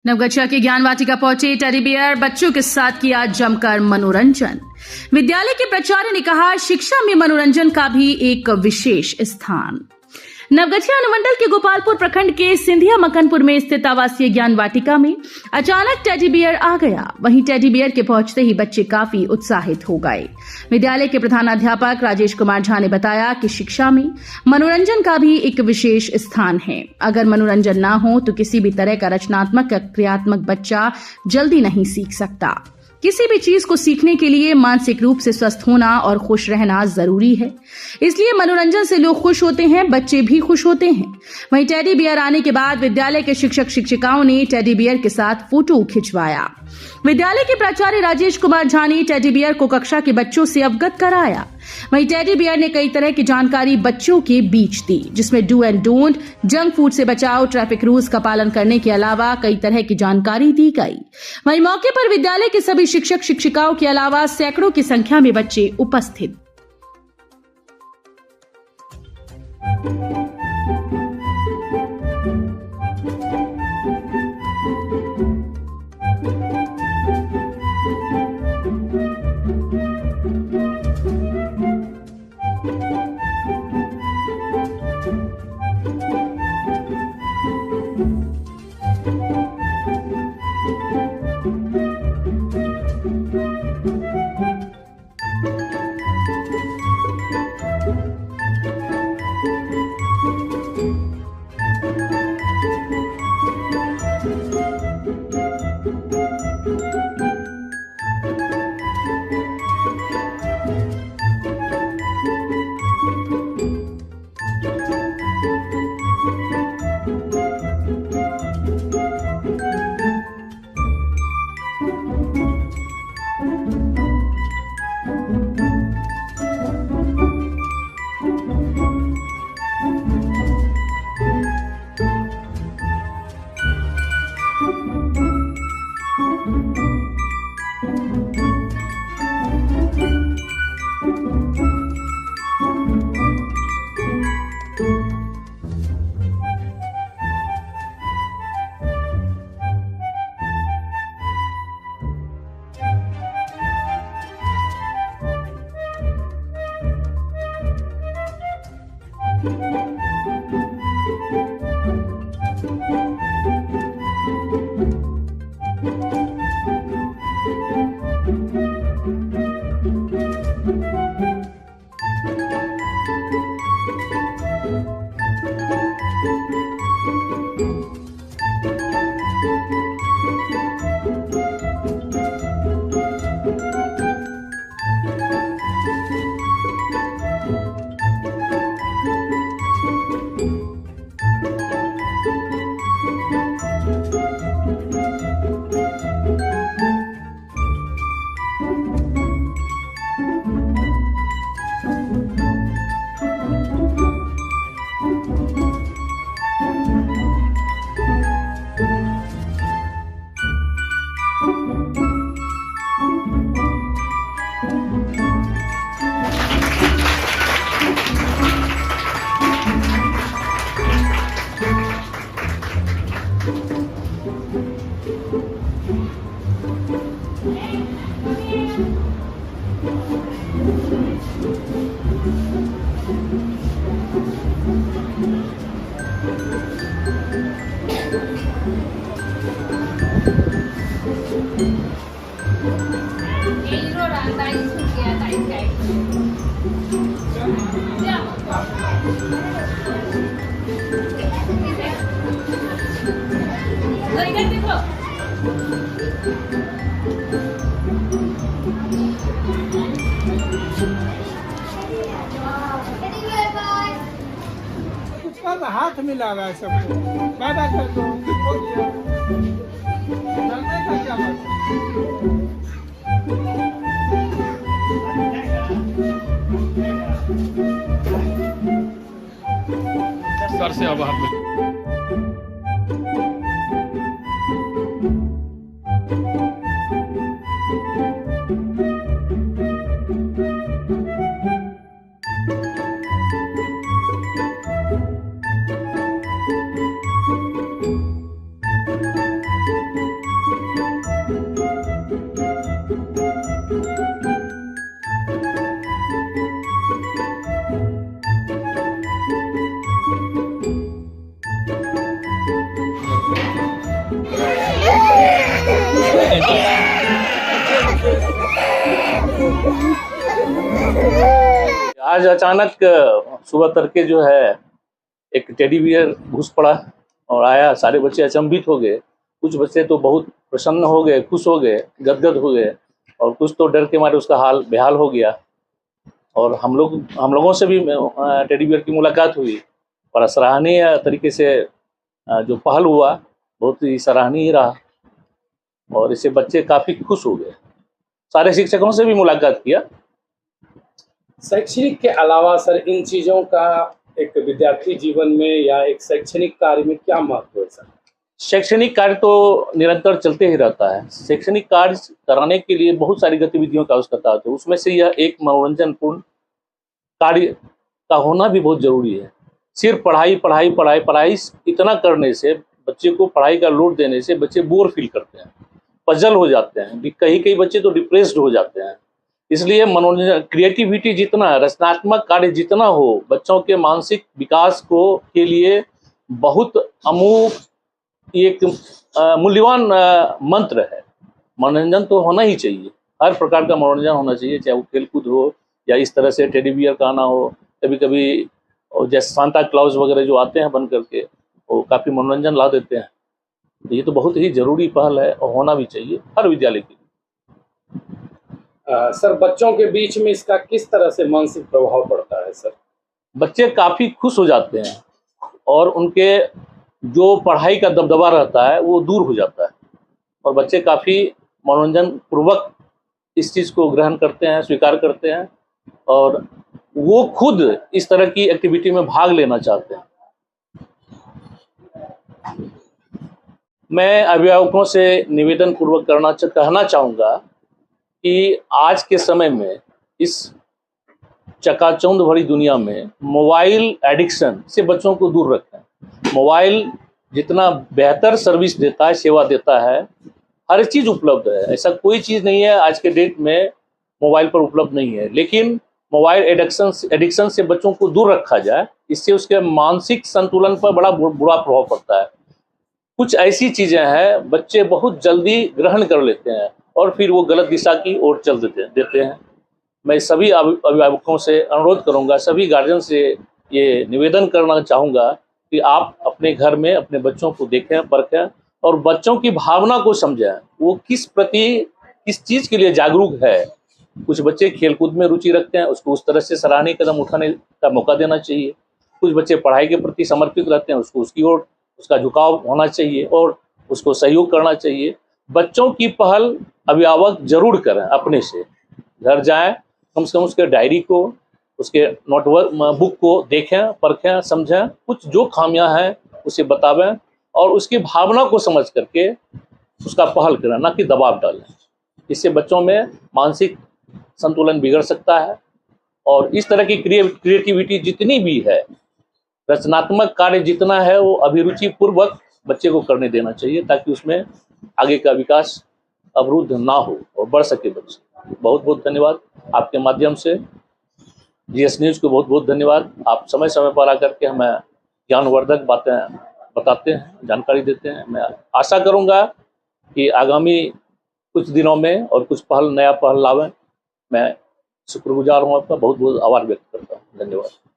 नवगछिया के ज्ञान वाटिका पहुंचे टेडी बियर, बच्चों के साथ किया जमकर मनोरंजन। विद्यालय के प्राचार्य ने कहा, शिक्षा में मनोरंजन का भी एक विशेष स्थान। नवगछिया अनुमंडल के गोपालपुर प्रखंड के सिंधिया मकनपुर में स्थित आवासीय ज्ञान वाटिका में अचानक टेडी बियर आ गया। वहीं टेडी बियर के पहुंचते ही बच्चे काफी उत्साहित हो गए। विद्यालय के प्रधानाध्यापक राजेश कुमार झा ने बताया कि शिक्षा में मनोरंजन का भी एक विशेष स्थान है। अगर मनोरंजन ना हो तो किसी भी तरह का रचनात्मक या क्रियात्मक बच्चा जल्दी नहीं सीख सकता। किसी भी चीज को सीखने के लिए मानसिक रूप से स्वस्थ होना और खुश रहना जरूरी है। इसलिए मनोरंजन से लोग खुश होते हैं, बच्चे भी खुश होते हैं। वहीं टेडी बियर आने के बाद विद्यालय के शिक्षक शिक्षिकाओं ने टेडी बियर के साथ फोटो खिंचवाया। विद्यालय के प्राचार्य राजेश कुमार झा ने टेडी बियर को कक्षा के बच्चों से अवगत कराया। वहीं टेडी बियर ने कई तरह की जानकारी बच्चों के बीच दी, जिसमें do and don't, junk food से बचाव, ट्रैफिक रूल्स का पालन करने के अलावा कई तरह की जानकारी दी गई। वहीं मौके पर विद्यालय के सभी शिक्षक शिक्षिकाओं के अलावा सैकड़ों की संख्या में बच्चे उपस्थित। हाथ मिला रहा है सबको। बाय बाय कर दो। चलने का क्या बात है? सर से अब हाथ मिला। आज अचानक सुबह तड़के जो है एक टेडी बियर घुस पड़ा और आया। सारे बच्चे अचंभित हो गए। कुछ बच्चे तो बहुत प्रसन्न हो गए, खुश हो गए, गदगद हो गए, और कुछ तो डर के मारे उसका हाल बेहाल हो गया। और हम लोगों से भी टेडी बियर की मुलाकात हुई और सराहनीय तरीके से जो पहल हुआ बहुत ही सराहनीय रहा और इससे बच्चे काफ़ी खुश हो गए। सारे शिक्षकों से भी मुलाकात किया। शैक्षणिक के अलावा सर इन चीज़ों का एक विद्यार्थी जीवन में या एक शैक्षणिक कार्य में क्या महत्व है सर? शैक्षणिक कार्य तो निरंतर चलते ही रहता है। शैक्षणिक कार्य कराने के लिए बहुत सारी गतिविधियों की आवश्यकता होती है। उसमें से यह एक मनोरंजनपूर्ण कार्य का होना भी बहुत जरूरी है। सिर्फ पढ़ाई इतना करने से बच्चे को पढ़ाई का लोड देने से बच्चे बोर फील करते हैं, पजल हो जाते हैं, कई बच्चे तो डिप्रेस्ड हो जाते हैं। इसलिए मनोरंजन, क्रिएटिविटी जितना, रचनात्मक कार्य जितना हो, बच्चों के मानसिक विकास के लिए बहुत अमूल्य एक मूल्यवान मंत्र है। मनोरंजन तो होना ही चाहिए, हर प्रकार का मनोरंजन होना चाहिए, चाहे वो खेलकूद हो या इस तरह से टेडी बियर का आना हो। कभी कभी जैसे सांता क्लॉज वगैरह जो आते हैं बन करके, वो काफ़ी मनोरंजन ला देते हैं। ये तो बहुत ही जरूरी पहल है और होना भी चाहिए हर विद्यालय के लिए। सर बच्चों के बीच में इसका किस तरह से मानसिक प्रभाव पड़ता है सर? बच्चे काफ़ी खुश हो जाते हैं और उनके जो पढ़ाई का दबदबा रहता है वो दूर हो जाता है और बच्चे काफ़ी मनोरंजन पूर्वक इस चीज़ को ग्रहण करते हैं, स्वीकार करते हैं और वो खुद इस तरह की एक्टिविटी में भाग लेना चाहते हैं। मैं अभिभावकों से निवेदन पूर्वक कहना चाहूँगा कि आज के समय में इस चकाचौंध भरी दुनिया में मोबाइल एडिक्शन से बच्चों को दूर रखें। मोबाइल जितना बेहतर सर्विस देता है, सेवा देता है, हर चीज़ उपलब्ध है। ऐसा कोई चीज़ नहीं है आज के डेट में मोबाइल पर उपलब्ध नहीं है। लेकिन मोबाइल एडिक्शन से बच्चों को दूर रखा जाए, इससे उसके मानसिक संतुलन पर बड़ा बुरा प्रभाव पड़ता है। कुछ ऐसी चीज़ें हैं बच्चे बहुत जल्दी ग्रहण कर लेते हैं और फिर वो गलत दिशा की ओर चल देते हैं। मैं सभी अभिभावकों से अनुरोध करूंगा, सभी गार्जियन से ये निवेदन करना चाहूँगा कि आप अपने घर में अपने बच्चों को देखें, परखें और बच्चों की भावना को समझें, वो किस चीज़ के लिए जागरूक है। कुछ बच्चे खेलकूद में रुचि रखते हैं, उसको उस तरह से सराहनीय कदम उठाने का मौका देना चाहिए। कुछ बच्चे पढ़ाई के प्रति समर्पित रहते हैं, उसको उसकी ओर उसका झुकाव होना चाहिए और उसको सहयोग करना चाहिए। बच्चों की पहल अभिभावक जरूर करें। अपने से घर जाएं, कम से कम उसके डायरी को, उसके नोटवर्क बुक को देखें, परखें, समझें, कुछ जो खामियां हैं उसे बतावें और उसकी भावना को समझ करके उसका पहल करें, ना कि दबाव डालें। इससे बच्चों में मानसिक संतुलन बिगड़ सकता है और इस तरह की क्रिएटिविटी जितनी भी है, रचनात्मक कार्य जितना है, वो अभिरुचि पूर्वक बच्चे को करने देना चाहिए ताकि उसमें आगे का विकास अवरुद्ध ना हो और बढ़ सके बच्चे। बहुत बहुत धन्यवाद आपके माध्यम से। जीएस न्यूज़ को बहुत बहुत धन्यवाद। आप समय समय पर आकर के हमें ज्ञानवर्धक बातें बताते हैं, जानकारी देते हैं। मैं आशा करूंगा कि आगामी कुछ दिनों में और कुछ नया पहल लावें। मैं शुक्रगुजार हूँ आपका, बहुत बहुत आभार व्यक्त करता हूँ। धन्यवाद।